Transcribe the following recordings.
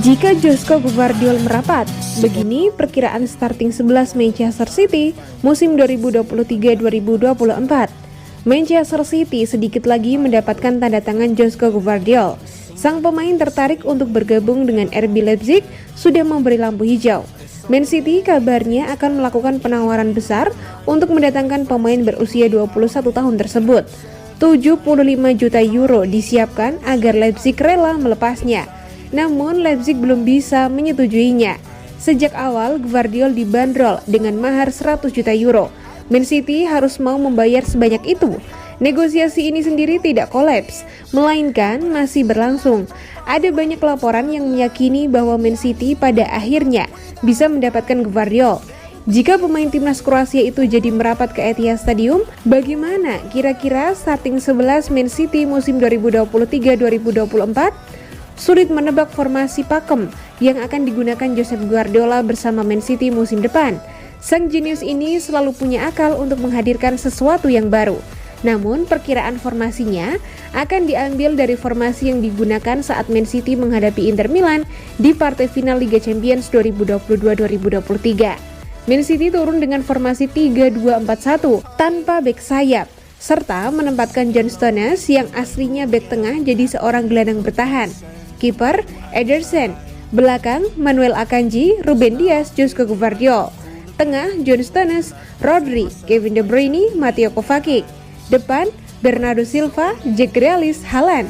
jika Josko Gvardiol merapat. Begini perkiraan starting 11 Manchester City musim 2023-2024. Manchester City sedikit lagi mendapatkan tanda tangan Josko Gvardiol. Sang pemain tertarik untuk bergabung dengan RB Leipzig sudah memberi lampu hijau. Man City kabarnya akan melakukan penawaran besar untuk mendatangkan pemain berusia 21 tahun tersebut. 75 juta euro disiapkan agar Leipzig rela melepasnya. Namun Leipzig belum bisa menyetujuinya. Sejak awal Gvardiol dibanderol dengan mahar 100 juta euro. Man City harus mau membayar sebanyak itu. Negosiasi ini sendiri tidak kolaps, melainkan masih berlangsung. Ada banyak laporan yang meyakini bahwa Man City pada akhirnya bisa mendapatkan Gvardiol. Jika pemain timnas Kroasia itu jadi merapat ke Etihad Stadium, bagaimana kira-kira starting 11 Man City musim 2023-2024? Sulit menebak formasi pakem yang akan digunakan Josep Guardiola bersama Man City musim depan. Sang jenius ini selalu punya akal untuk menghadirkan sesuatu yang baru. Namun perkiraan formasinya akan diambil dari formasi yang digunakan saat Man City menghadapi Inter Milan di partai final Liga Champions 2022-2023. Man City turun dengan formasi 3-2-4-1 tanpa bek sayap, serta menempatkan John Stones yang aslinya bek tengah jadi seorang gelandang bertahan. Kiper Ederson, belakang Manuel Akanji, Ruben Dias, Josko Gvardiol. Tengah John Stones, Rodri, Kevin De Bruyne, Mateo Kovacic. Depan Bernardo Silva, Jack Grealish, Haaland.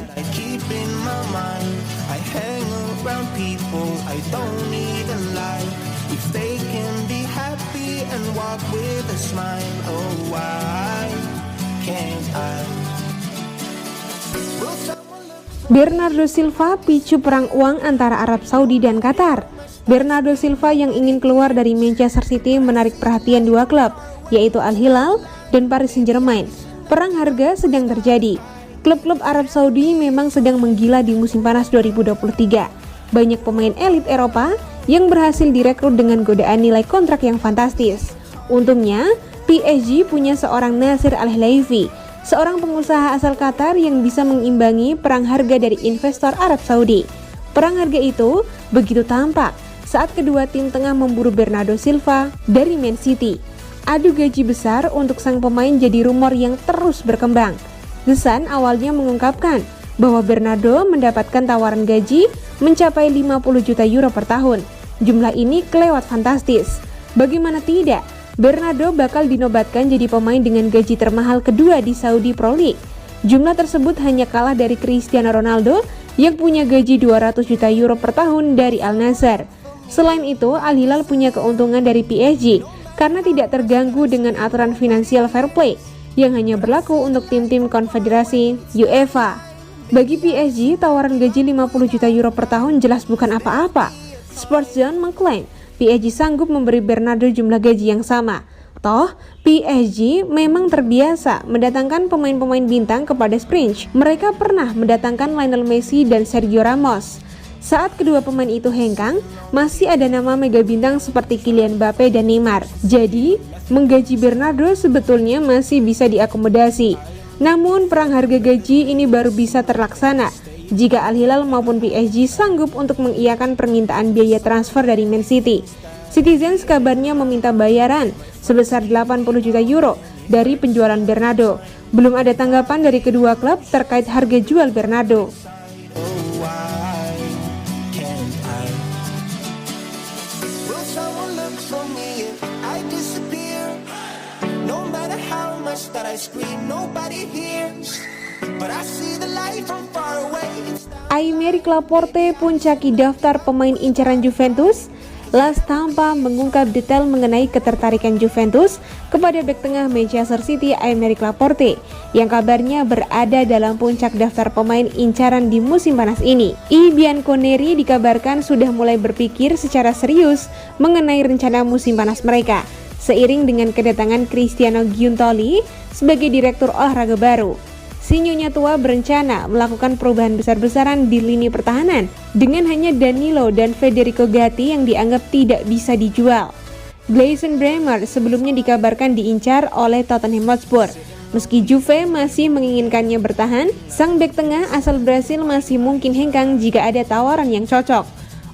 Bernardo Silva picu perang uang antara Arab Saudi dan Qatar. Bernardo Silva yang ingin keluar dari Manchester City menarik perhatian dua klub, yaitu Al Hilal dan Paris Saint-Germain. Perang harga sedang terjadi. Klub-klub Arab Saudi memang sedang menggila di musim panas 2023. Banyak pemain elit Eropa yang berhasil direkrut dengan godaan nilai kontrak yang fantastis. Untungnya, PSG punya seorang Nasser Al-Khelaifi, seorang pengusaha asal Qatar yang bisa mengimbangi perang harga dari investor Arab Saudi. Perang harga itu begitu tampak saat kedua tim tengah memburu Bernardo Silva dari Man City. Adu gaji besar untuk sang pemain jadi rumor yang terus berkembang. The Sun awalnya mengungkapkan bahwa Bernardo mendapatkan tawaran gaji mencapai 50 juta euro per tahun. Jumlah ini kelewat fantastis. Bagaimana tidak, Bernardo bakal dinobatkan jadi pemain dengan gaji termahal kedua di Saudi Pro League. Jumlah tersebut hanya kalah dari Cristiano Ronaldo yang punya gaji 200 juta euro per tahun dari Al Nassr. Selain itu, Al Hilal punya keuntungan dari PSG karena tidak terganggu dengan aturan finansial fair play yang hanya berlaku untuk tim-tim konfederasi UEFA. Bagi PSG, tawaran gaji 50 juta euro per tahun jelas bukan apa-apa. Sports Zone mengklaim PSG sanggup memberi Bernardo jumlah gaji yang sama. Toh, PSG memang terbiasa mendatangkan pemain-pemain bintang kepada Sprint. Mereka pernah mendatangkan Lionel Messi dan Sergio Ramos. Saat kedua pemain itu hengkang, masih ada nama mega bintang seperti Kylian Mbappe dan Neymar. Jadi, menggaji Bernardo sebetulnya masih bisa diakomodasi. Namun, perang harga gaji ini baru bisa terlaksana jika Al Hilal maupun PSG sanggup untuk mengiyakan permintaan biaya transfer dari Man City. Citizens kabarnya meminta bayaran sebesar 80 juta euro dari penjualan Bernardo. Belum ada tanggapan dari kedua klub terkait harga jual Bernardo. Aymeric Laporte puncaki daftar pemain incaran Juventus. Las Tampa mengungkap detail mengenai ketertarikan Juventus kepada bek tengah Manchester City Aymeric Laporte yang kabarnya berada dalam puncak daftar pemain incaran di musim panas ini. I Bianconeri dikabarkan sudah mulai berpikir secara serius mengenai rencana musim panas mereka, seiring dengan kedatangan Cristiano Giuntoli sebagai direktur olahraga baru. Si Nyonya tua berencana melakukan perubahan besar-besaran di lini pertahanan dengan hanya Danilo dan Federico Gatti yang dianggap tidak bisa dijual. Gleison Bremer sebelumnya dikabarkan diincar oleh Tottenham Hotspur. Meski Juve masih menginginkannya bertahan, sang bek tengah asal Brasil masih mungkin hengkang jika ada tawaran yang cocok.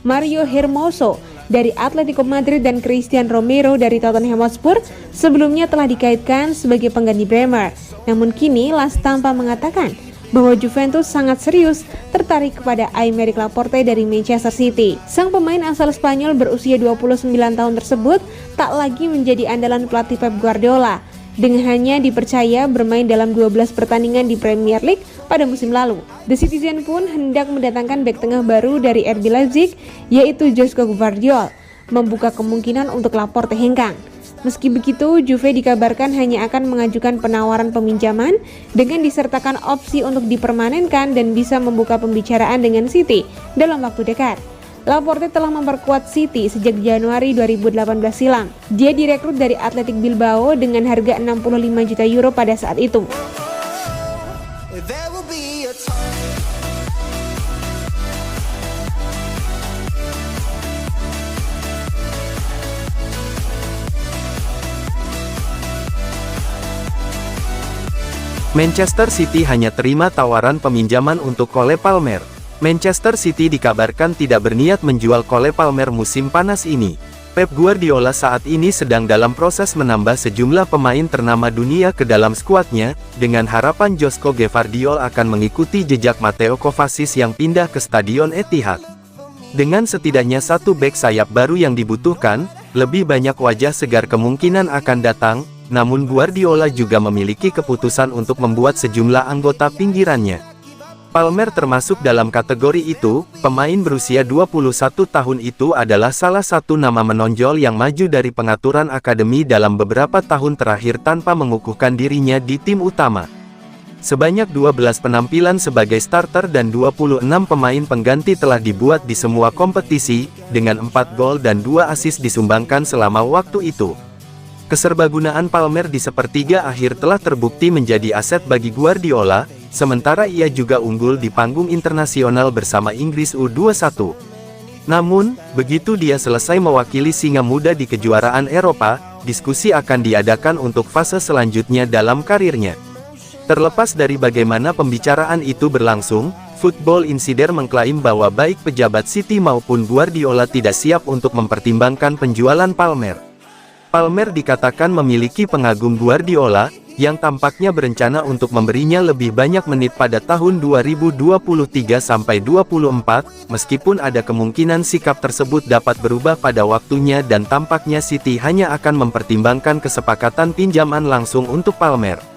Mario Hermoso dari Atletico Madrid dan Christian Romero dari Tottenham Hotspur sebelumnya telah dikaitkan sebagai pengganti Bremer. Namun kini Las Tampa mengatakan bahwa Juventus sangat serius tertarik kepada Aymeric Laporte dari Manchester City. Sang pemain asal Spanyol berusia 29 tahun tersebut tak lagi menjadi andalan pelatih Pep Guardiola, dengan hanya dipercaya bermain dalam 12 pertandingan di Premier League pada musim lalu. The Citizen pun hendak mendatangkan bek tengah baru dari RB Leipzig, yaitu Josko Gvardiol, membuka kemungkinan untuk Laporte hengkang. Meski begitu, Juve dikabarkan hanya akan mengajukan penawaran peminjaman dengan disertakan opsi untuk dipermanenkan dan bisa membuka pembicaraan dengan City dalam waktu dekat. Laporte telah memperkuat City sejak Januari 2018 silam. Dia direkrut dari Athletic Bilbao dengan harga 65 juta euro pada saat itu. Manchester City hanya terima tawaran peminjaman untuk Cole Palmer. Manchester City dikabarkan tidak berniat menjual Cole Palmer musim panas ini. Pep Guardiola saat ini sedang dalam proses menambah sejumlah pemain ternama dunia ke dalam skuadnya, dengan harapan Josko Gvardiol akan mengikuti jejak Mateo Kovacic yang pindah ke Stadion Etihad. Dengan setidaknya satu bek sayap baru yang dibutuhkan, lebih banyak wajah segar kemungkinan akan datang, namun Guardiola juga memiliki keputusan untuk membuat sejumlah anggota pinggirannya. Palmer termasuk dalam kategori itu. Pemain berusia 21 tahun itu adalah salah satu nama menonjol yang maju dari pengaturan akademi dalam beberapa tahun terakhir tanpa mengukuhkan dirinya di tim utama. Sebanyak 12 penampilan sebagai starter dan 26 pemain pengganti telah dibuat di semua kompetisi, dengan 4 gol dan 2 assist disumbangkan selama waktu itu. Keserbagunaan Palmer di sepertiga akhir telah terbukti menjadi aset bagi Guardiola, sementara ia juga unggul di panggung internasional bersama Inggris U21. Namun, begitu dia selesai mewakili singa muda di kejuaraan Eropa, diskusi akan diadakan untuk fase selanjutnya dalam karirnya. Terlepas dari bagaimana pembicaraan itu berlangsung, Football Insider mengklaim bahwa baik pejabat City maupun Guardiola tidak siap untuk mempertimbangkan penjualan Palmer. Palmer dikatakan memiliki pengagum Guardiola, yang tampaknya berencana untuk memberinya lebih banyak menit pada tahun 2023-24, meskipun ada kemungkinan sikap tersebut dapat berubah pada waktunya dan tampaknya City hanya akan mempertimbangkan kesepakatan pinjaman langsung untuk Palmer.